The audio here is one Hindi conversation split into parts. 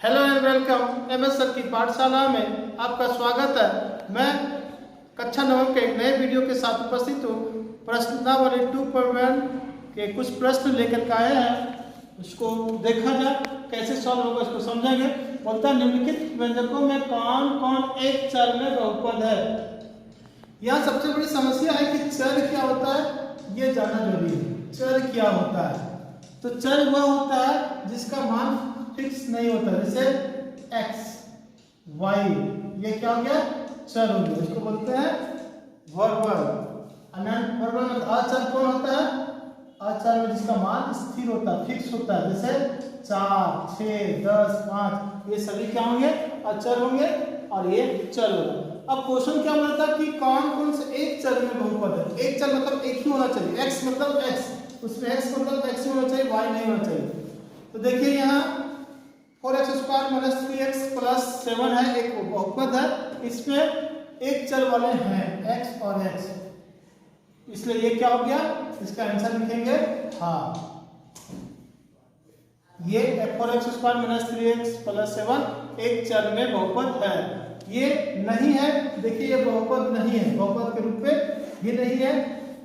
Hello and welcome MS sir की पाठशाला में आपका स्वागत है। मैं कक्षा 9 के एक नए वीडियो के साथ उपस्थित हूँ। प्रश्नावली 2.1 के कुछ प्रश्न लेकर के आए हैं, उसको देखा जाए कैसे सॉल्व होगा, इसको समझेंगे। बोलता है निम्नलिखित व्यंजकों में कौन कौन एक चर में बहुपद है। यहाँ सबसे बड़ी समस्या है कि चर क्या होता है, ये जानना जरूरी है। चर क्या होता है? तो चर वह होता है जिसका मान फिक्स नहीं होता, जैसे x, y, ये क्या हो गया? चर हो गया। इसको बोलते हैं वर्बल। अनंत वर्बल में अचर कौन होता है? अचर में जिसका मान स्थिर होता है, फिक्स होता है, जैसे 4, 6, 10, 5, ये सभी क्या होंगे? अचर होंगे और ये चर होगा। अब क्वेश्चन क्या बोला था कि कौन कौन से एक चर में बहुपद है। एक चर मतलब एक ही होना चाहिए, x मतलब x, उसमें x मतलब x ही होना चाहिए, y नहीं होना चाहिए। तो देखिए यहाँ 4x square minus 3x plus 7 है, एक बहुपद है। इसमें एक चर वाले हैं x और x, इसलिए ये क्या हो गया? इसका आंसर लिखेंगे हाँ, ये 4x square minus 3x plus 7 एक चर में बहुपद है। ये नहीं है, देखिए ये बहुपद नहीं है, बहुपद के रूप में ये नहीं है,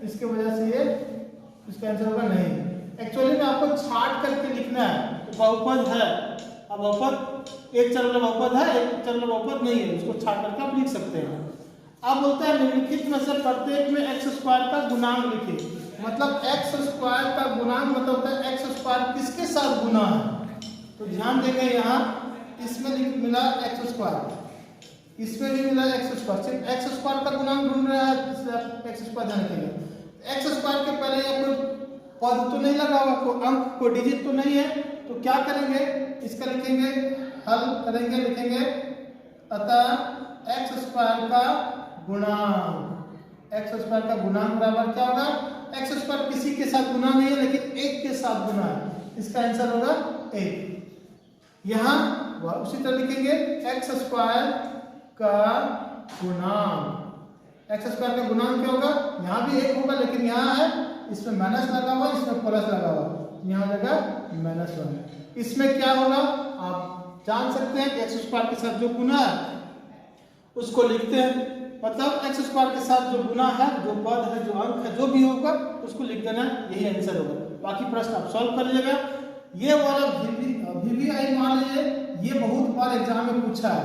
इसके वजह से ये इसका आंसर होगा नहीं। एक्चुअली में आपको छाट करके लिखना है, तो बहुपद है। अब बहुपद एक चर में बहुपद है, एक चर में बहुपद नहीं है, उसको छाट करके आप लिख सकते हैं। अब बोलता है निम्नलिखित में से प्रत्येक में x स्क्वायर का गुणांक लिखिए। मतलब x स्क्वायर का गुणांक मतलब होता है x स्क्वायर किसके साथ गुना है। तो ध्यान देंगे यहाँ इसमें मिला x स्क्वायर, इसमें भी मिला x स्क्वायर, सिर्फ x स्क्वायर का गुणांक ढूंढ रहा है, इसलिए आप x स्क्वायर ध्यान रखिएगा। x स्क्वायर के पहले यहाँ कोई पद तो नहीं लगा हुआ, कोई अंक कोई डिजिट तो नहीं है, तो क्या करेंगे? इसका लिखेंगे, हल करेंगे, लिखेंगे अतः x स्क्वायर का गुणांक, x स्क्वायर का गुणांक बराबर क्या होगा? x स्क्वायर किसी के साथ गुना नहीं है, लेकिन एक के साथ गुना है, इसका आंसर होगा 1। यहाँ उसी तरह लिखेंगे x स्क्वायर का गुणांक, x स्क्वायर का गुणांक क्या होगा? यहाँ भी 1 होगा, लेकिन यहाँ है इसमें माइनस लगा हुआ, इसमें प्लस लगा हुआ, यहाँ जगह -1। इसमें क्या होगा आप जान सकते हैं कि x स्क्वायर के साथ जो गुना है उसको लिखते हैं। मतलब x स्क्वायर के साथ जो गुना है, जो पद है, जो अंक है, जो भी होगा उसको लिख देना, यही आंसर होगा। बाकी प्रश्न आप सॉल्व कर लीजिएगा। ये वाला VVI मान लीजिए, ये बहुत बार एग्जाम में पूछा है।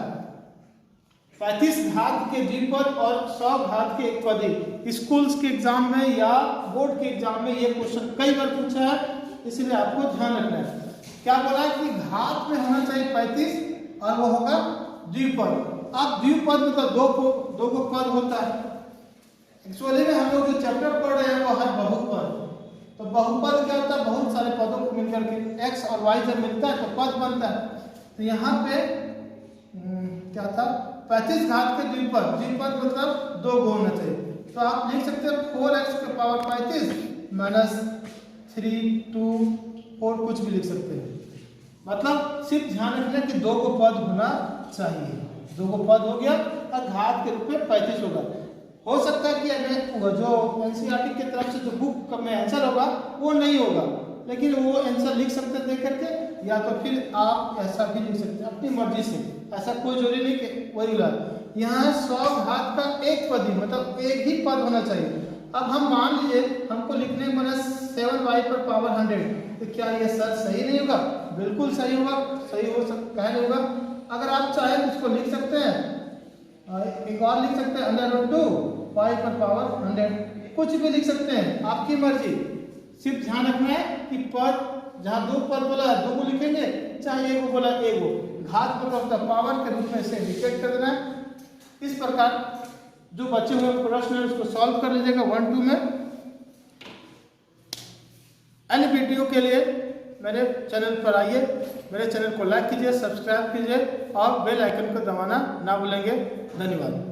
35 घात के द्विपद और 100 घात के एकपदी स्कूल्स के एग्जाम में या बोर्ड के एग्जाम में ये क्वेश्चन कई बार पूछा है, इसलिए आपको ध्यान रखना है। क्या बोला कि घात में होना चाहिए 35 और वो होगा द्विपद। अब द्विपद में तो दो को पद होता है। एक्चुअली में हम लोग जो चैप्टर पढ़ रहे हैं वो है बहुपद। तो बहुपद क्या होता है? बहुत सारे पदों को मिलकर के x और y जब मिलता है तो पद बनता है। तो यहाँ पे क्या था? 35 घात के द्विपद, द्विपद मतलब 2 को होना चाहिए। तो आप लिख सकते हैं 4x के पावर 35 माइनस 3, 2, 4 कुछ भी लिख सकते हैं। मतलब सिर्फ ध्यान रखना कि 2 को पद होना चाहिए। 2 को पद हो गया और घात के रूप में 35 होगा। हो सकता है कि जो एनसीईआरटी की तरफ से जो बुक में आंसर होगा वो नहीं होगा, लेकिन वो आंसर लिख सकते हैं देख करके, या तो फिर आप ऐसा भी लिख सकते हैं अपनी मर्जी से। ऐसा कोई जरूरी नहीं कि वही ला। यहाँ 100 घात का एक पद ही, मतलब एक ही पद होना चाहिए। अब हम मान लीजिए हमको लिखने -7y पर पावर 100, तो क्या ये सर सही नहीं होगा? बिल्कुल सही होगा, सही हो सकता है, नहीं होगा। अगर आप चाहें तो इसको लिख सकते हैं, एक और लिख सकते हैं √2 y पर पावर 100, कुछ भी लिख सकते हैं, आपकी मर्जी। सिर्फ ध्यान रखना है कि पद जहाँ 2 पद बोला है 2 को लिखेंगे, चाहे 1 को बोला 1 को, घात मतलब पावर के रूप में इसे इंडिकेट कर देना है। इस प्रकार जो बचे हुए प्रश्न है उसको सॉल्व कर लीजिएगा 1-2 में। अन्य वीडियो के लिए मेरे चैनल पर आइए, मेरे चैनल को लाइक कीजिए, सब्सक्राइब कीजिए और बेल आइकन को दबाना ना भूलेंगे। धन्यवाद।